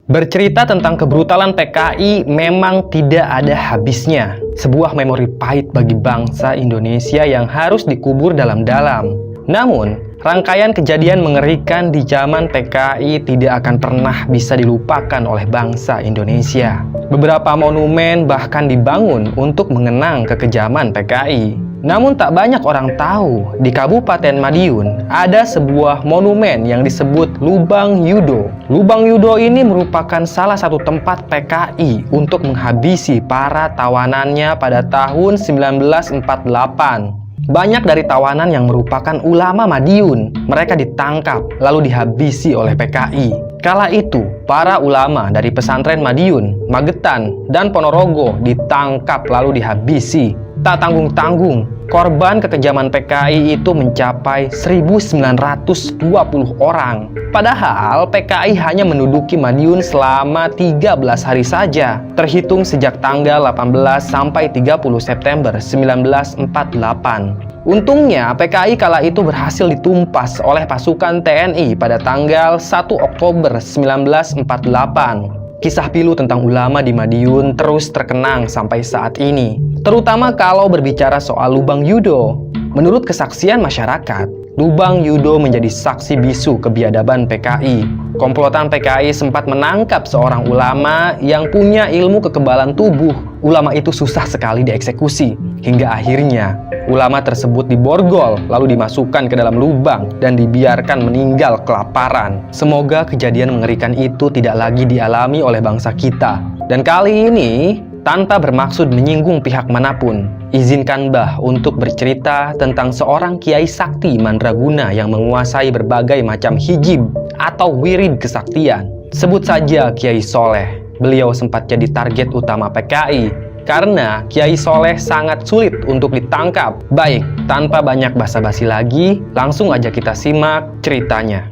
Bercerita tentang kebrutalan PKI memang tidak ada habisnya. Sebuah memori pahit bagi bangsa Indonesia yang harus dikubur dalam-dalam. Namun, rangkaian kejadian mengerikan di zaman PKI tidak akan pernah bisa dilupakan oleh bangsa Indonesia. Beberapa monumen bahkan dibangun untuk mengenang kekejaman PKI. Namun tak banyak orang tahu, di Kabupaten Madiun ada sebuah monumen yang disebut Lubang Yudo. Lubang Yudo ini merupakan salah satu tempat PKI untuk menghabisi para tawanannya pada tahun 1948. Banyak dari tawanan yang merupakan ulama Madiun, mereka ditangkap lalu dihabisi oleh PKI. Kala itu, para ulama dari pesantren Madiun, Magetan, dan Ponorogo ditangkap lalu dihabisi. Tak tanggung-tanggung, korban kekejaman PKI itu mencapai 1.920 orang. Padahal PKI hanya menduduki Madiun selama 13 hari saja, terhitung sejak tanggal 18 sampai 30 September 1948. Untungnya PKI kala itu berhasil ditumpas oleh pasukan TNI pada tanggal 1 Oktober 1948. Kisah pilu tentang ulama di Madiun terus terkenang sampai saat ini, terutama kalau berbicara soal Lubang Yudo. Menurut kesaksian masyarakat, Lubang Yudo menjadi saksi bisu kebiadaban PKI. Komplotan PKI sempat menangkap seorang ulama yang punya ilmu kekebalan tubuh. Ulama itu susah sekali dieksekusi, hingga akhirnya ulama tersebut diborgol lalu dimasukkan ke dalam lubang dan dibiarkan meninggal kelaparan. Semoga kejadian mengerikan itu tidak lagi dialami oleh bangsa kita. Dan kali ini, tanpa bermaksud menyinggung pihak manapun, izinkan Mbah untuk bercerita tentang seorang kiai sakti mandraguna yang menguasai berbagai macam hijib atau wirid kesaktian. Sebut saja Kiai Soleh. Beliau sempat jadi target utama PKI karena Kiai Soleh sangat sulit untuk ditangkap. Baik, tanpa banyak basa-basi lagi, langsung aja kita simak ceritanya.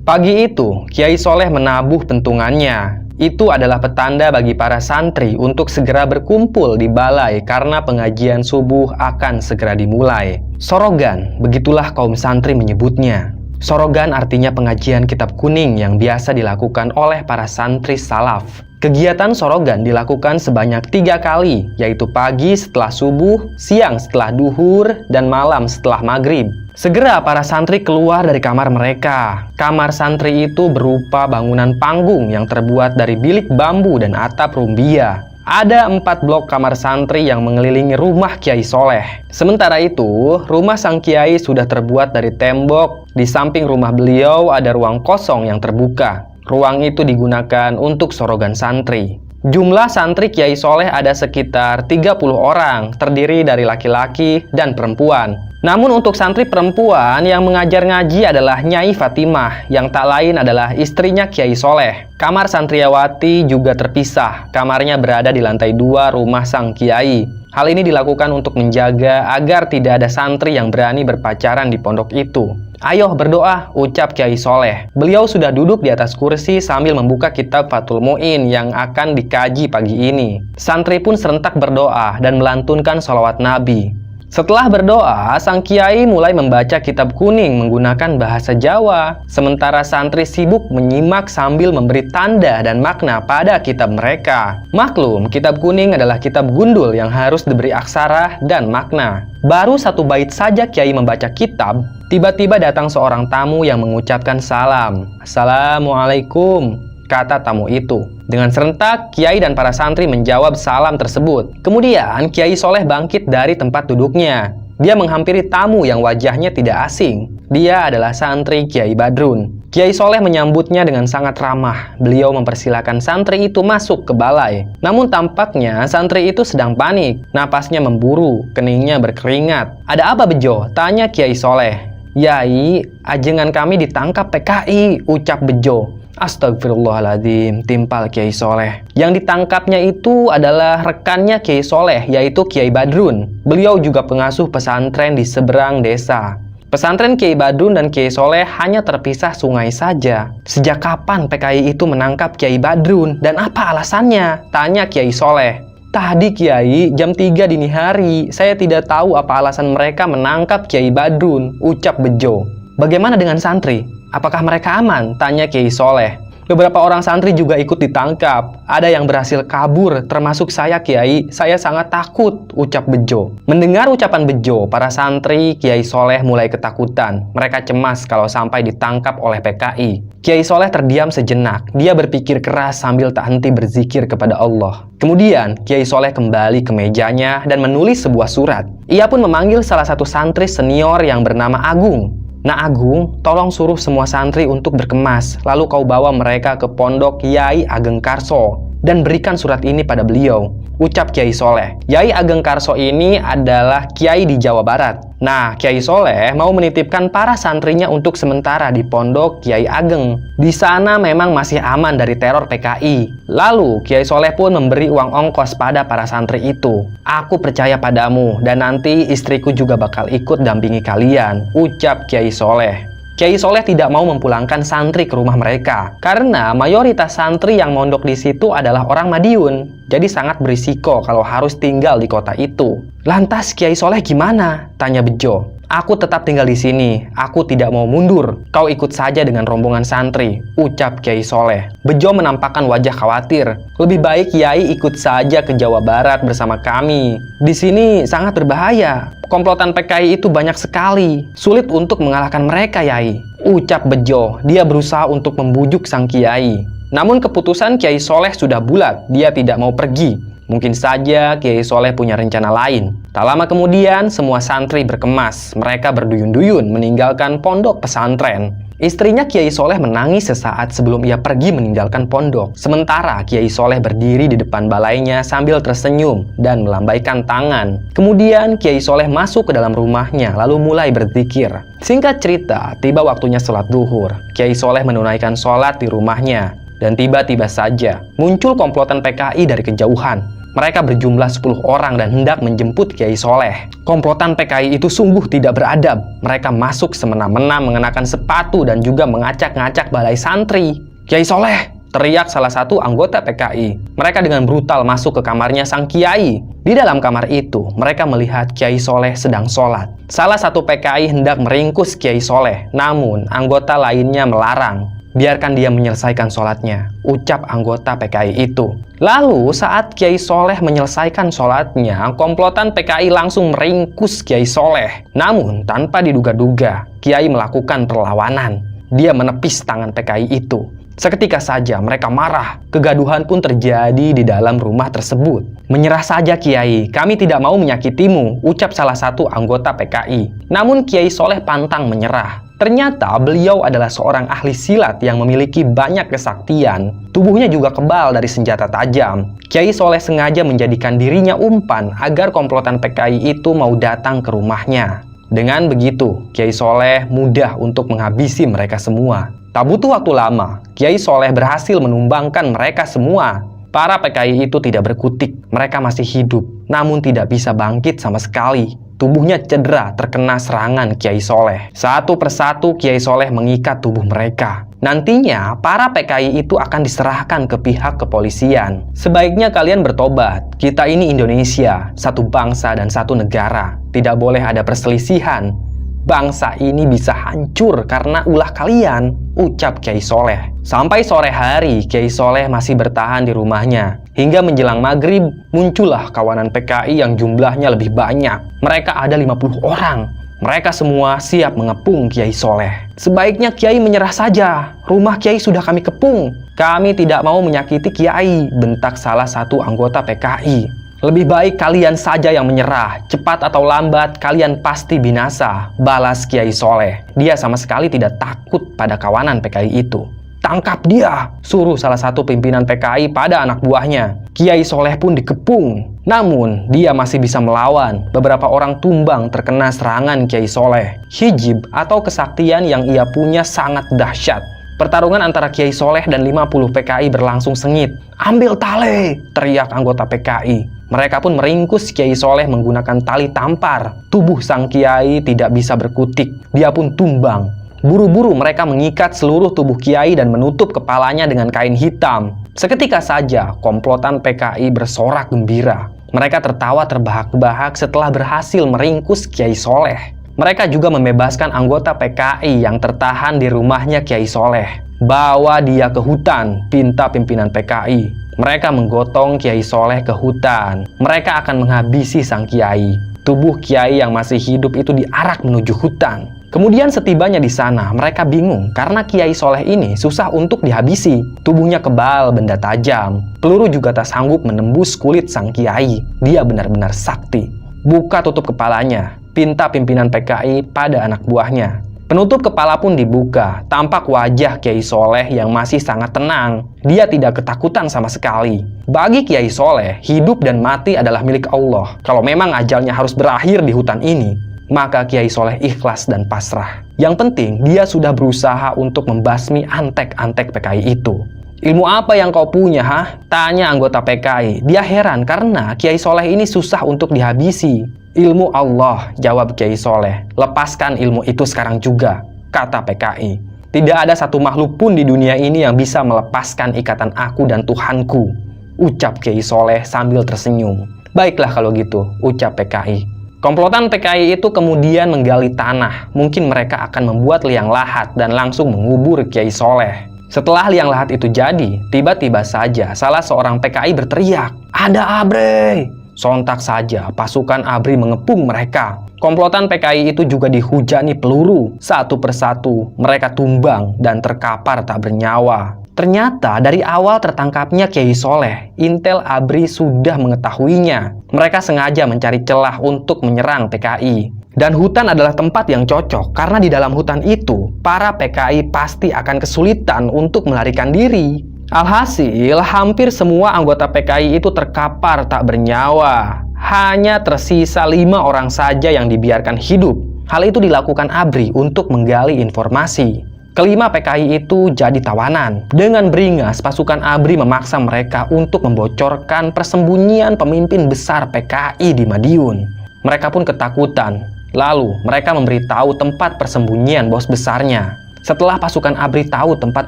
Pagi itu, Kiai Soleh menabuh pentungannya. Itu adalah petanda bagi para santri untuk segera berkumpul di balai karena pengajian subuh akan segera dimulai. Sorogan, begitulah kaum santri menyebutnya. Sorogan artinya pengajian kitab kuning yang biasa dilakukan oleh para santri salaf. Kegiatan sorogan dilakukan sebanyak 3 kali, yaitu pagi setelah subuh, siang setelah duhur, dan malam setelah maghrib. Segera para santri keluar dari kamar mereka. Kamar santri itu berupa bangunan panggung yang terbuat dari bilik bambu dan atap rumbia. Ada 4 blok kamar santri yang mengelilingi rumah Kiai Soleh. Sementara itu, rumah sang Kiai sudah terbuat dari tembok. Di samping rumah beliau ada ruang kosong yang terbuka. Ruang itu digunakan untuk sorogan santri. Jumlah santri Kiai Soleh ada sekitar 30 orang, terdiri dari laki-laki dan perempuan. Namun untuk santri perempuan yang mengajar ngaji adalah Nyai Fatimah, yang tak lain adalah istrinya Kiai Soleh. Kamar santriawati juga terpisah, kamarnya berada di lantai 2 rumah sang Kiai. Hal ini dilakukan untuk menjaga agar tidak ada santri yang berani berpacaran di pondok itu. Ayo berdoa, ucap Kiai Soleh. Beliau sudah duduk di atas kursi sambil membuka kitab Fathul Mu'in yang akan dikaji pagi ini. Santri pun serentak berdoa dan melantunkan sholawat Nabi. Setelah berdoa, sang Kiai mulai membaca kitab kuning menggunakan bahasa Jawa. Sementara santri sibuk menyimak sambil memberi tanda dan makna pada kitab mereka. Maklum, kitab kuning adalah kitab gundul yang harus diberi aksara dan makna. Baru 1 bait saja Kiai membaca kitab, tiba-tiba datang seorang tamu yang mengucapkan salam. Assalamualaikum, kata tamu itu. Dengan serentak, Kiai dan para santri menjawab salam tersebut. Kemudian, Kiai Soleh bangkit dari tempat duduknya. Dia menghampiri tamu yang wajahnya tidak asing. Dia adalah santri Kiai Badrun. Kiai Soleh menyambutnya dengan sangat ramah. Beliau mempersilahkan santri itu masuk ke balai. Namun tampaknya santri itu sedang panik. Napasnya memburu, keningnya berkeringat. Ada apa Bejo? Tanya Kiai Soleh. Yai, ajengan kami ditangkap PKI, ucap Bejo. Astagfirullahaladzim, timpal Kiai Soleh. Yang ditangkapnya itu adalah rekannya Kiai Soleh, yaitu Kiai Badrun. Beliau juga pengasuh pesantren di seberang desa. Pesantren Kiai Badrun dan Kiai Soleh hanya terpisah sungai saja. Sejak kapan PKI itu menangkap Kiai Badrun dan apa alasannya? Tanya Kiai Soleh. Tadi Kiai, jam 3 dini hari. Saya tidak tahu apa alasan mereka menangkap Kiai Badrun, ucap Bejo. Bagaimana dengan santri? Apakah mereka aman? Tanya Kiai Soleh. Beberapa orang santri juga ikut ditangkap. Ada yang berhasil kabur, termasuk saya, Kiai. Saya sangat takut, ucap Bejo. Mendengar ucapan Bejo, para santri Kiai Soleh mulai ketakutan. Mereka cemas kalau sampai ditangkap oleh PKI. Kiai Soleh terdiam sejenak. Dia berpikir keras sambil tak henti berzikir kepada Allah. Kemudian, Kiai Soleh kembali ke mejanya dan menulis sebuah surat. Ia pun memanggil salah satu santri senior yang bernama Agung. Nah Agung, tolong suruh semua santri untuk berkemas, lalu kau bawa mereka ke pondok Yai Ageng Karso dan berikan surat ini pada beliau, ucap Kiai Soleh. Yai Ageng Karso ini adalah kiai di Jawa Barat. Nah, Kiai Soleh mau menitipkan para santrinya untuk sementara di pondok Kiai Ageng. Di sana memang masih aman dari teror PKI. Lalu, Kiai Soleh pun memberi uang ongkos pada para santri itu. Aku percaya padamu dan nanti istriku juga bakal ikut dampingi kalian, ucap Kiai Soleh. Kiai Soleh tidak mau memulangkan santri ke rumah mereka karena mayoritas santri yang mondok di situ adalah orang Madiun. Jadi sangat berisiko kalau harus tinggal di kota itu. Lantas Kiai Soleh gimana? Tanya Bejo. Aku tetap tinggal di sini. Aku tidak mau mundur. Kau ikut saja dengan rombongan santri, ucap Kiai Soleh. Bejo menampakkan wajah khawatir. Lebih baik Kiai ikut saja ke Jawa Barat bersama kami. Di sini sangat berbahaya. Komplotan PKI itu banyak sekali. Sulit untuk mengalahkan mereka, Yai, ucap Bejo. Dia berusaha untuk membujuk sang Kiai. Namun keputusan Kiai Soleh sudah bulat. Dia tidak mau pergi. Mungkin saja Kiai Soleh punya rencana lain. Tak lama kemudian, semua santri berkemas. Mereka berduyun-duyun meninggalkan pondok pesantren. Istrinya Kiai Soleh menangis sesaat sebelum ia pergi meninggalkan pondok. Sementara Kiai Soleh berdiri di depan balainya sambil tersenyum dan melambaikan tangan. Kemudian Kiai Soleh masuk ke dalam rumahnya lalu mulai berzikir. Singkat cerita, tiba waktunya sholat duhur. Kiai Soleh menunaikan sholat di rumahnya. Dan tiba-tiba saja muncul komplotan PKI dari kejauhan. Mereka berjumlah 10 orang dan hendak menjemput Kiai Soleh. Komplotan PKI itu sungguh tidak beradab. Mereka masuk semena-mena mengenakan sepatu dan juga mengacak-ngacak balai santri. Kiai Soleh! Teriak salah satu anggota PKI. Mereka dengan brutal masuk ke kamarnya sang Kiai. Di dalam kamar itu, mereka melihat Kiai Soleh sedang sholat. Salah satu PKI hendak meringkus Kiai Soleh. Namun, anggota lainnya melarang. Biarkan dia menyelesaikan sholatnya, ucap anggota PKI itu. Lalu saat Kiai Soleh menyelesaikan sholatnya, komplotan PKI langsung meringkus Kiai Soleh. Namun tanpa diduga-duga, Kiai melakukan perlawanan. Dia menepis tangan PKI itu. Seketika saja mereka marah. Kegaduhan pun terjadi di dalam rumah tersebut. Menyerah saja Kiai, kami tidak mau menyakitimu, ucap salah satu anggota PKI. Namun Kiai Soleh pantang menyerah. Ternyata beliau adalah seorang ahli silat yang memiliki banyak kesaktian. Tubuhnya juga kebal dari senjata tajam. Kiai Soleh sengaja menjadikan dirinya umpan agar komplotan PKI itu mau datang ke rumahnya. Dengan begitu, Kiai Soleh mudah untuk menghabisi mereka semua. Tak butuh waktu lama, Kiai Soleh berhasil menumbangkan mereka semua. Para PKI itu tidak berkutik, mereka masih hidup, namun tidak bisa bangkit sama sekali. Tubuhnya cedera terkena serangan Kiai Soleh. Satu persatu Kiai Soleh mengikat tubuh mereka. Nantinya, para PKI itu akan diserahkan ke pihak kepolisian. Sebaiknya kalian bertobat. Kita ini Indonesia, satu bangsa dan satu negara. Tidak boleh ada perselisihan. Bangsa ini bisa hancur karena ulah kalian, ucap Kiai Soleh. Sampai sore hari, Kiai Soleh masih bertahan di rumahnya. Hingga menjelang maghrib, muncullah kawanan PKI yang jumlahnya lebih banyak. Mereka ada 50 orang. Mereka semua siap mengepung Kiai Soleh. Sebaiknya Kiai menyerah saja. Rumah Kiai sudah kami kepung. Kami tidak mau menyakiti Kiai, bentak salah satu anggota PKI. Lebih baik kalian saja yang menyerah. Cepat atau lambat, kalian pasti binasa, balas Kiai Soleh. Dia sama sekali tidak takut pada kawanan PKI itu. Tangkap dia, suruh salah satu pimpinan PKI pada anak buahnya. Kiai Soleh pun dikepung. Namun, dia masih bisa melawan. Beberapa orang tumbang terkena serangan Kiai Soleh. Hijib atau kesaktian yang ia punya sangat dahsyat. Pertarungan antara Kiai Soleh dan 50 PKI berlangsung sengit. Ambil tali, teriak anggota PKI. Mereka pun meringkus Kiai Soleh menggunakan tali tampar. Tubuh sang Kiai tidak bisa berkutik. Dia pun tumbang. Buru-buru mereka mengikat seluruh tubuh Kiai dan menutup kepalanya dengan kain hitam. Seketika saja, komplotan PKI bersorak gembira. Mereka tertawa terbahak-bahak setelah berhasil meringkus Kiai Soleh. Mereka juga membebaskan anggota PKI yang tertahan di rumahnya Kiai Soleh. Bawa dia ke hutan, pinta pimpinan PKI. Mereka menggotong Kiai Soleh ke hutan. Mereka akan menghabisi sang kiai. Tubuh kiai yang masih hidup itu diarak menuju hutan. Kemudian setibanya di sana, mereka bingung karena Kiai Soleh ini susah untuk dihabisi. Tubuhnya kebal, benda tajam. Peluru juga tak sanggup menembus kulit sang kiai. Dia benar-benar sakti. Buka tutup kepalanya, pinta pimpinan PKI pada anak buahnya. Penutup kepala pun dibuka, tampak wajah Kiai Soleh yang masih sangat tenang. Dia tidak ketakutan sama sekali. Bagi Kiai Soleh, hidup dan mati adalah milik Allah. Kalau memang ajalnya harus berakhir di hutan ini, maka Kiai Soleh ikhlas dan pasrah. Yang penting, dia sudah berusaha untuk membasmi antek-antek PKI itu. Ilmu apa yang kau punya, ha? Tanya anggota PKI. Dia heran karena Kiai Soleh ini susah untuk dihabisi. Ilmu Allah, jawab Kiai Soleh. Lepaskan ilmu itu sekarang juga, kata PKI. Tidak ada satu makhluk pun di dunia ini yang bisa melepaskan ikatan aku dan Tuhanku, ucap Kiai Soleh sambil tersenyum. Baiklah kalau gitu, ucap PKI. Komplotan PKI itu kemudian menggali tanah. Mungkin mereka akan membuat liang lahat dan langsung mengubur Kiai Soleh. Setelah liang lahat itu jadi, tiba-tiba saja salah seorang PKI berteriak, "Ada ABRI!" Sontak saja pasukan ABRI mengepung mereka. Komplotan PKI itu juga dihujani peluru. Satu persatu mereka tumbang dan terkapar tak bernyawa. Ternyata dari awal tertangkapnya Kiai Soleh, intel ABRI sudah mengetahuinya. Mereka sengaja mencari celah untuk menyerang PKI. Dan hutan adalah tempat yang cocok karena di dalam hutan itu, para PKI pasti akan kesulitan untuk melarikan diri. Alhasil, hampir semua anggota PKI itu terkapar tak bernyawa. Hanya tersisa 5 orang saja yang dibiarkan hidup. Hal itu dilakukan ABRI untuk menggali informasi. Kelima PKI itu jadi tawanan. Dengan beringas, pasukan ABRI memaksa mereka untuk membocorkan persembunyian pemimpin besar PKI di Madiun. Mereka pun ketakutan. Lalu, mereka memberitahu tempat persembunyian bos besarnya. Setelah pasukan ABRI tahu tempat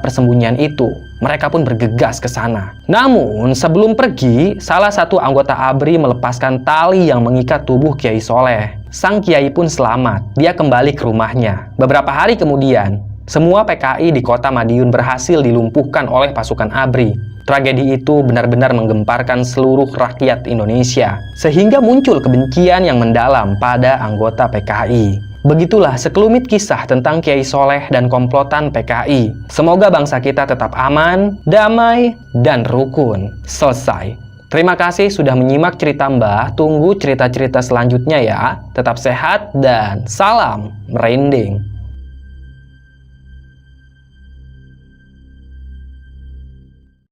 persembunyian itu, mereka pun bergegas ke sana. Namun, sebelum pergi, salah satu anggota ABRI melepaskan tali yang mengikat tubuh Kiai Soleh. Sang kiai pun selamat. Dia kembali ke rumahnya. Beberapa hari kemudian, semua PKI di kota Madiun berhasil dilumpuhkan oleh pasukan ABRI. Tragedi itu benar-benar menggemparkan seluruh rakyat Indonesia, sehingga muncul kebencian yang mendalam pada anggota PKI. Begitulah sekelumit kisah tentang Kiai Soleh dan komplotan PKI. Semoga bangsa kita tetap aman, damai, dan rukun. Selesai. Terima kasih sudah menyimak cerita Mbah. Tunggu cerita-cerita selanjutnya ya. Tetap sehat dan salam merinding.